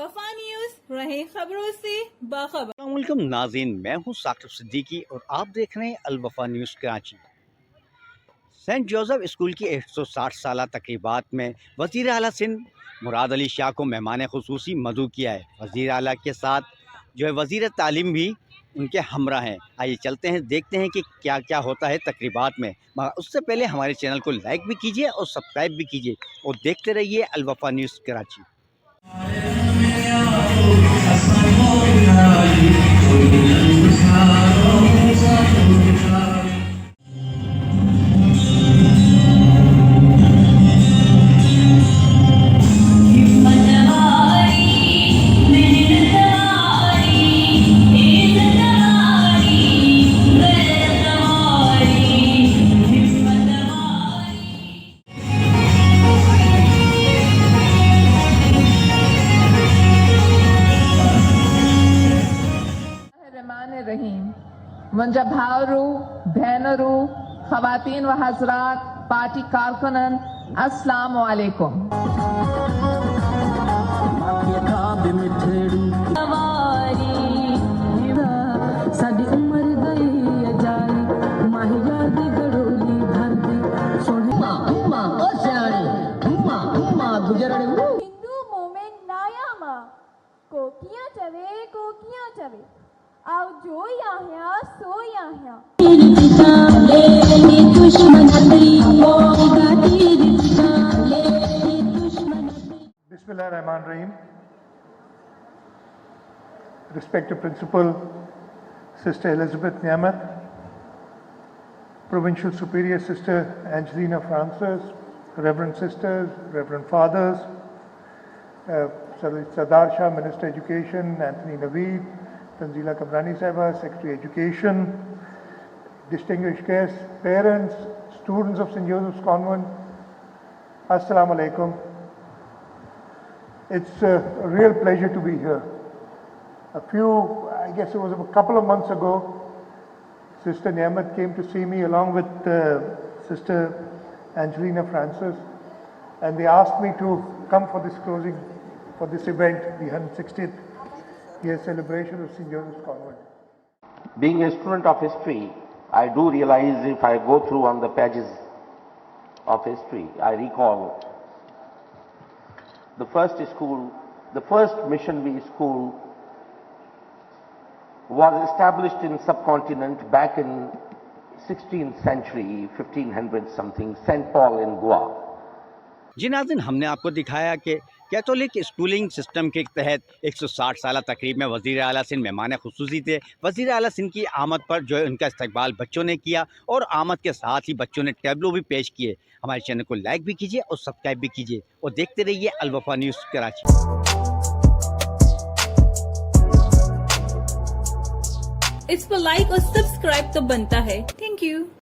वफा न्यूज रहे खबरों से बाखबर। अस्सलामुअलैकुम नाज़रीन, मैं हूं साकिब सिद्दीकी और आप देख रहे हैं Al Wafa news Karachi. Saint Joseph school की 160 साला तकरीबात में वज़ीर आला सिंध मुराद अली शाह को मेहमान खुसूसी मदऊ किया है। वज़ीर आला के साथ जो है वज़ीर तालीम भी उनके हमरा हैं। आइए चलते हैं, देखते हैं कि क्या क्या होता है तकरीबात में। मगर उससे पहले हमारे चैनल को लाइक भी कीजिए और सब्सक्राइब भी कीजिए और देखते रहिए अल वफा न्यूज़ कराची। मुंजा भावरू बहनरू खवातीन व हजरात पार्टी कारकुनन अस्सलाम वालेकुम। हिंदू मोमेंट नायामा कोकियां चवे आओ जो यहाँ सो यहाँ Bismillahirrahmanirrahim. Respected Principal Sister Elizabeth Nyamat, Provincial Superior Sister Angelina Francis, Reverend Sisters, Reverend Fathers, Sardar Shah, Minister Education, Anthony Naveed, Tanzila Kamrani Sahiba, Secretary Education, distinguished guests, parents, students of StJoseph's Convent, Assalamu alaikum. It's a real pleasure to be here. I guess it was a couple of months ago, Sister Nyamat came to see me along with Sister Angelina Francis, and they asked me to come for this event, the 160th year celebration of St. Joseph's Convent. Being a student of history, I do realize if I go through on the pages of history, I recall the first missionary school was established in subcontinent back in 16th century, 1500 something, St. Paul in Goa. जी नाज़रीन, हमने आपको दिखाया कि Catholic schooling system के तहत 160 साला तकरीब में वज़ीर आला सिंध मेहमान खुसूसी थे। वज़ीर आला सिंध की आमद पर जो है उनका इस्तकबाल बच्चों ने किया और आमद के साथ ही बच्चों ने टैबलो भी पेश किए। हमारे चैनल को लाइक भी कीजिए और सब्सक्राइब भी कीजिए और देखते रहिए अल वफा न्यूज़ कराची। इस पर लाइक और सब्सक्राइब तो बनता है। Thank you.